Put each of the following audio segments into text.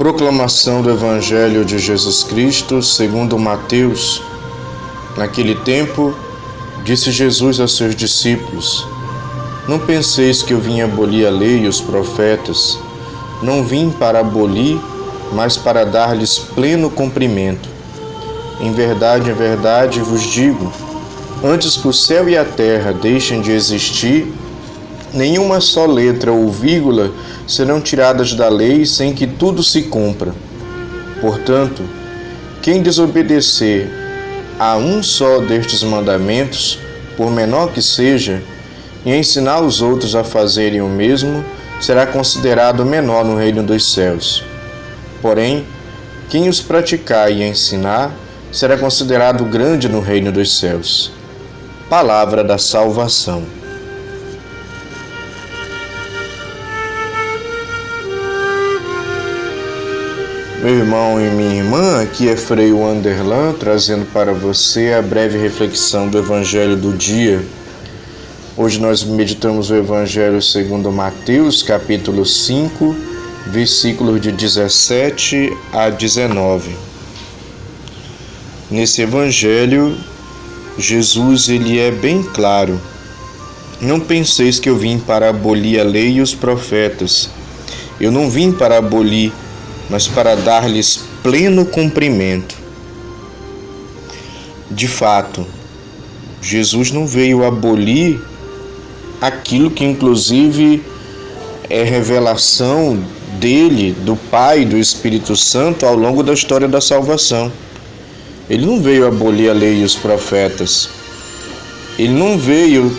Proclamação do Evangelho de Jesus Cristo segundo Mateus. Naquele tempo, disse Jesus aos seus discípulos: Não penseis que eu vim abolir a lei e os profetas. Não vim para abolir, mas para dar-lhes pleno cumprimento. Em verdade vos digo, antes que o céu e a terra deixem de existir, nenhuma só letra ou vírgula serão tiradas da lei sem que tudo se cumpra. Portanto, quem desobedecer a um só destes mandamentos, por menor que seja, e ensinar os outros a fazerem o mesmo, será considerado menor no reino dos céus. Porém, quem os praticar e ensinar, será considerado grande no reino dos céus. Palavra da salvação. Meu irmão e minha irmã, aqui é Frei Wanderlan, trazendo para você a breve reflexão do Evangelho do dia. Hoje nós meditamos o Evangelho segundo Mateus, capítulo 5, versículos de 17 a 19. Nesse Evangelho, Jesus ele é bem claro. Não penseis que eu vim para abolir a lei e os profetas. Eu não vim para abolir, mas para dar-lhes pleno cumprimento. De fato, Jesus não veio abolir aquilo que inclusive é revelação dele, do Pai e do Espírito Santo ao longo da história da salvação. Ele não veio abolir a lei e os profetas. Ele não veio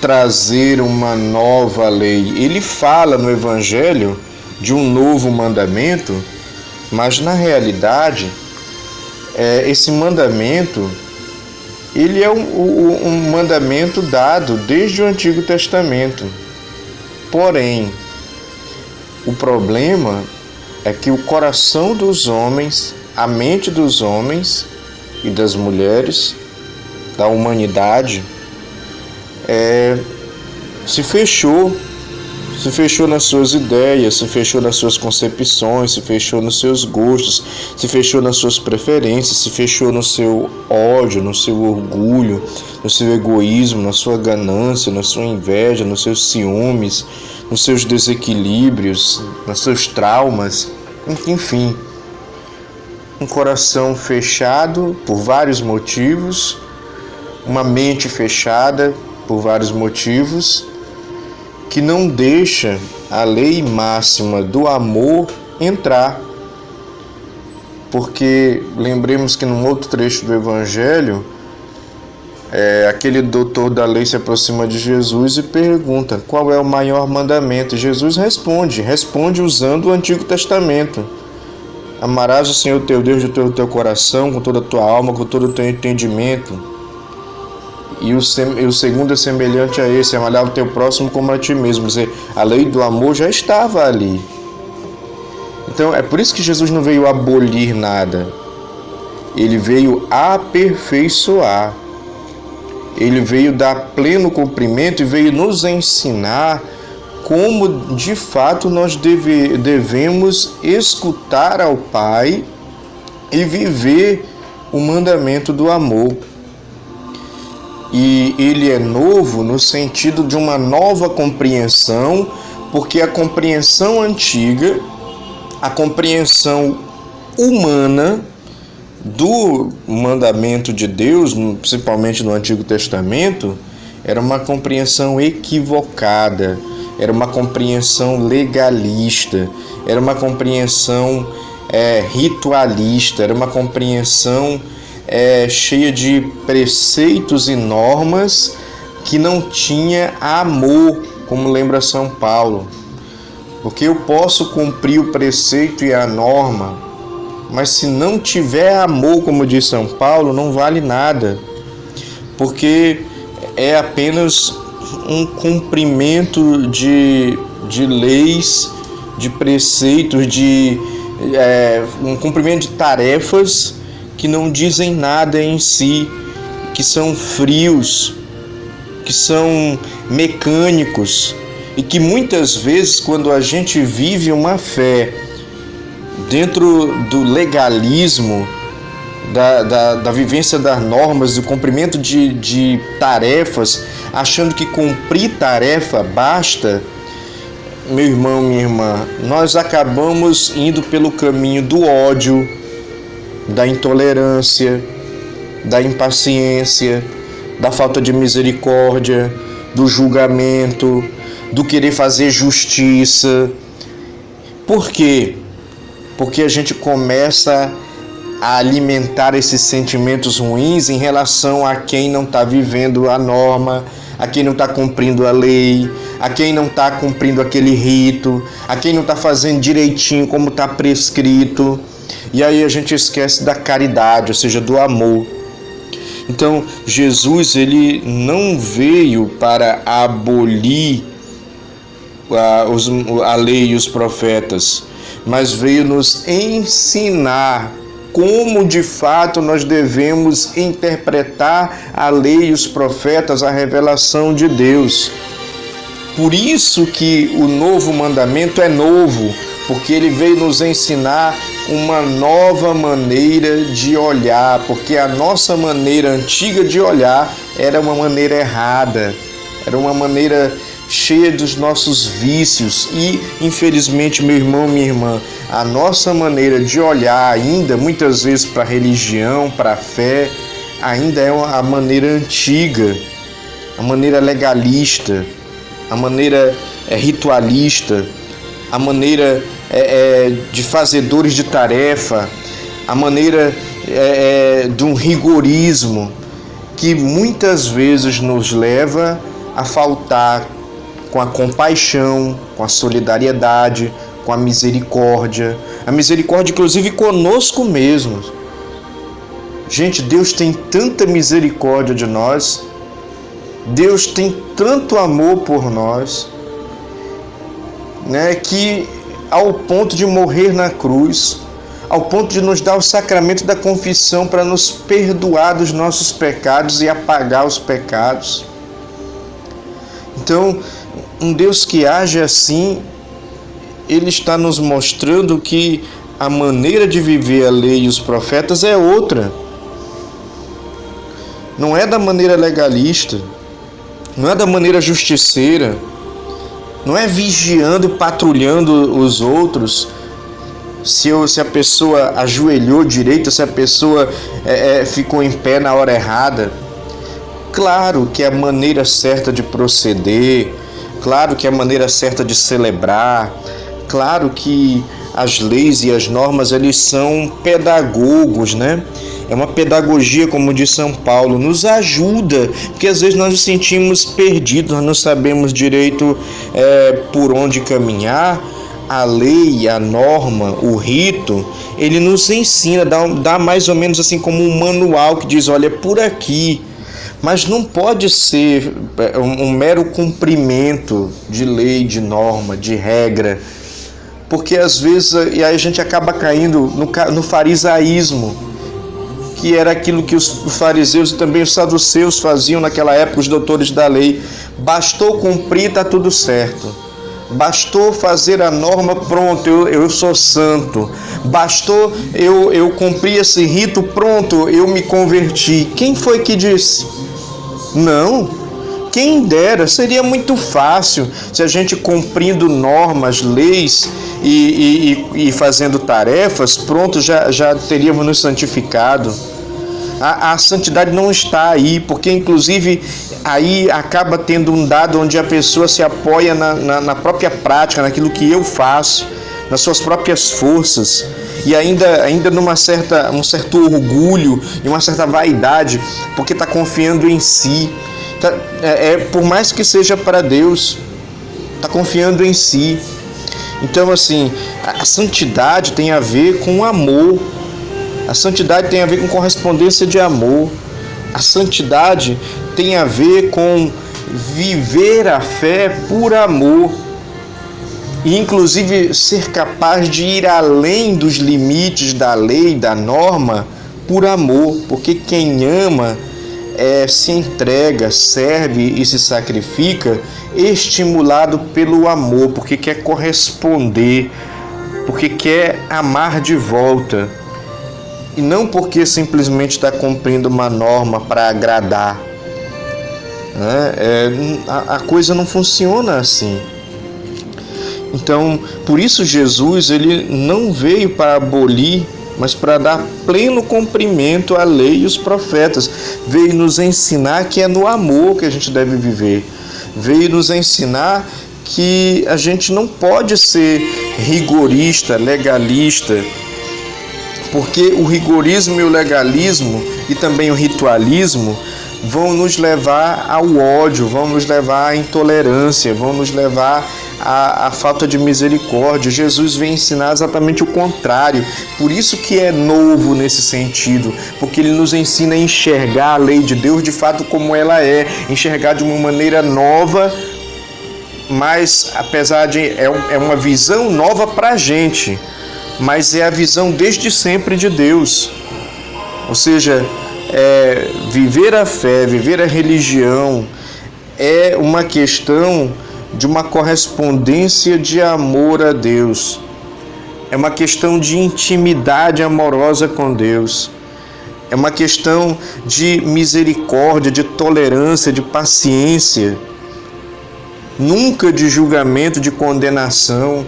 trazer uma nova lei. Ele fala no Evangelho de um novo mandamento, mas na realidade, esse mandamento, ele é um mandamento dado desde o Antigo Testamento. Porém, o problema é que o coração dos homens, a mente dos homens e das mulheres, da humanidade, se fechou nas suas ideias, se fechou nas suas concepções, se fechou nos seus gostos, se fechou nas suas preferências, se fechou no seu ódio, no seu orgulho, no seu egoísmo, na sua ganância, na sua inveja, nos seus ciúmes, nos seus desequilíbrios, nos seus traumas, enfim. Um coração fechado por vários motivos, uma mente fechada por vários motivos, que não deixa a lei máxima do amor entrar. Porque lembremos que num outro trecho do Evangelho, aquele doutor da lei se aproxima de Jesus e pergunta qual é o maior mandamento. Jesus responde usando o Antigo Testamento. Amarás o Senhor teu Deus de todo o teu coração, com toda a tua alma, com todo o teu entendimento. E o segundo é semelhante a esse, amar o teu próximo como a ti mesmo. Quer dizer, a lei do amor já estava ali. Então, é por isso que Jesus não veio abolir nada. Ele veio aperfeiçoar. Ele veio dar pleno cumprimento e veio nos ensinar como, de fato, nós devemos escutar ao Pai e viver o mandamento do amor. E ele é novo no sentido de uma nova compreensão, porque a compreensão antiga, a compreensão humana do mandamento de Deus, principalmente no Antigo Testamento, era uma compreensão equivocada, era uma compreensão legalista, era uma compreensão ritualista, era uma compreensão cheia de preceitos e normas que não tinha amor, como lembra São Paulo. Porque eu posso cumprir o preceito e a norma, mas se não tiver amor, como diz São Paulo, não vale nada. Porque é apenas um cumprimento de leis, de preceitos, um cumprimento de tarefas que não dizem nada em si, que são frios, que são mecânicos e que muitas vezes, quando a gente vive uma fé dentro do legalismo, da vivência das normas, do cumprimento de tarefas, achando que cumprir tarefa basta, meu irmão, minha irmã, nós acabamos indo pelo caminho do ódio, da intolerância, da impaciência, da falta de misericórdia, do julgamento, do querer fazer justiça. Por quê? Porque a gente começa a alimentar esses sentimentos ruins em relação a quem não está vivendo a norma, a quem não está cumprindo a lei, a quem não está cumprindo aquele rito, a quem não está fazendo direitinho como está prescrito. E aí a gente esquece da caridade, ou seja, do amor. Então, Jesus, ele não veio para abolir a lei e os profetas, mas veio nos ensinar como de fato nós devemos interpretar a lei e os profetas, a revelação de Deus. Por isso que o novo mandamento é novo, porque ele veio nos ensinar uma nova maneira de olhar, porque a nossa maneira antiga de olhar era uma maneira errada, era uma maneira cheia dos nossos vícios e, infelizmente, meu irmão, minha irmã, a nossa maneira de olhar ainda, muitas vezes para a religião, para a fé, ainda é a maneira antiga, a maneira legalista, a maneira ritualista, a maneira de fazedores de tarefa, a maneira de um rigorismo que muitas vezes nos leva a faltar com a compaixão, com a solidariedade, com a misericórdia inclusive conosco mesmos. Gente, Deus tem tanta misericórdia de nós, Deus tem tanto amor por nós, né, que ao ponto de morrer na cruz, ao ponto de nos dar o sacramento da confissão para nos perdoar dos nossos pecados e apagar os pecados. Então, um Deus que age assim, ele está nos mostrando que a maneira de viver a lei e os profetas é outra. Não é da maneira legalista, não é da maneira justiceira, não é vigiando, patrulhando os outros, se a pessoa ajoelhou direito, se a pessoa ficou em pé na hora errada. Claro que é a maneira certa de proceder, claro que é a maneira certa de celebrar, claro que as leis e as normas, eles são pedagogos, né? É uma pedagogia, como diz São Paulo, nos ajuda, porque às vezes nós nos sentimos perdidos, nós não sabemos direito por onde caminhar. A lei, a norma, o rito, ele nos ensina, dá mais ou menos assim como um manual que diz, olha, é por aqui. Mas não pode ser um mero cumprimento de lei, de norma, de regra, porque às vezes e aí a gente acaba caindo no farisaísmo, que era aquilo que os fariseus e também os saduceus faziam naquela época, os doutores da lei. Bastou cumprir, está tudo certo. Bastou fazer a norma, pronto, eu sou santo. Bastou eu cumprir esse rito, pronto, eu me converti. Quem foi que disse? Não. Quem dera, seria muito fácil se a gente cumprindo normas, leis e fazendo tarefas, pronto, já teríamos nos santificado. A santidade não está aí, porque inclusive aí acaba tendo um dado onde a pessoa se apoia na própria prática, naquilo que eu faço, nas suas próprias forças, e ainda um certo orgulho e uma certa vaidade, porque está confiando em si. Por mais que seja para Deus, está confiando em si. Então, assim, a santidade tem a ver com amor. A santidade tem a ver com correspondência de amor. A santidade tem a ver com viver a fé por amor. E, inclusive, ser capaz de ir além dos limites da lei, da norma, por amor. Porque quem ama se entrega, serve e se sacrifica estimulado pelo amor, porque quer corresponder porque quer amar de volta, e não porque simplesmente está cumprindo uma norma para agradar. A coisa não funciona assim. Então, por isso Jesus ele não veio para abolir, mas para dar pleno cumprimento à lei e os profetas. Veio nos ensinar que é no amor que a gente deve viver. Veio nos ensinar que a gente não pode ser rigorista, legalista, porque o rigorismo e o legalismo e também o ritualismo vão nos levar ao ódio, vão nos levar à intolerância, vão nos levar à falta de misericórdia. Jesus vem ensinar exatamente o contrário. Por isso que é novo nesse sentido, porque ele nos ensina a enxergar a lei de Deus de fato como ela é, enxergar de uma maneira nova, mas apesar de é uma visão nova para a gente, mas é a visão desde sempre de Deus. Ou seja, viver a fé, viver a religião é uma questão de uma correspondência de amor a Deus. É uma questão de intimidade amorosa com Deus. É uma questão de misericórdia, de tolerância, de paciência. Nunca de julgamento, de condenação.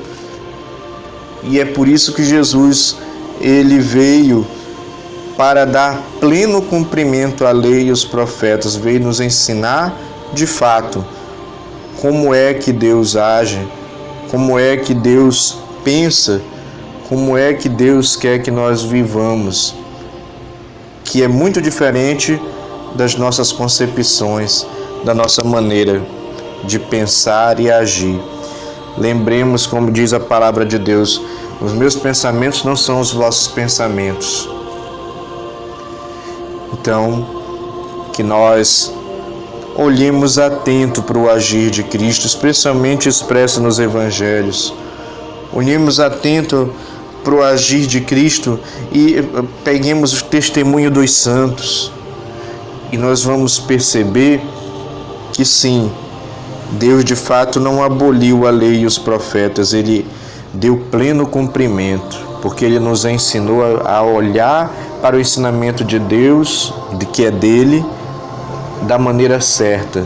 E é por isso que Jesus ele veio para dar pleno cumprimento à lei e aos profetas, veio nos ensinar de fato como é que Deus age, como é que Deus pensa, como é que Deus quer que nós vivamos, que é muito diferente das nossas concepções, da nossa maneira de pensar e agir. Lembremos, como diz a palavra de Deus, os meus pensamentos não são os vossos pensamentos. Então, que nós olhemos atento para o agir de Cristo, especialmente expresso nos Evangelhos. Olhemos atento para o agir de Cristo e peguemos o testemunho dos santos. E nós vamos perceber que sim, Deus de fato não aboliu a lei e os profetas, Ele deu pleno cumprimento, porque Ele nos ensinou a olhar para o ensinamento de Deus, que é dele, da maneira certa,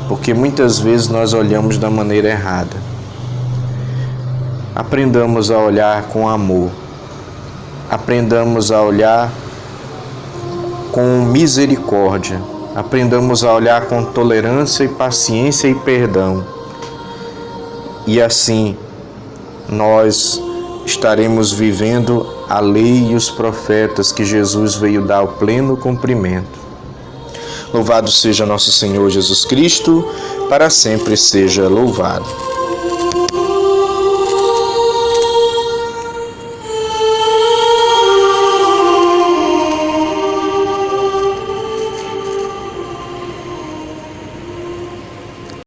porque muitas vezes nós olhamos da maneira errada. Aprendamos a olhar com amor, aprendamos a olhar com misericórdia, aprendamos a olhar com tolerância e paciência e perdão. E assim nós estaremos vivendo a lei e os profetas que Jesus veio dar ao pleno cumprimento. Louvado seja nosso Senhor Jesus Cristo, para sempre seja louvado.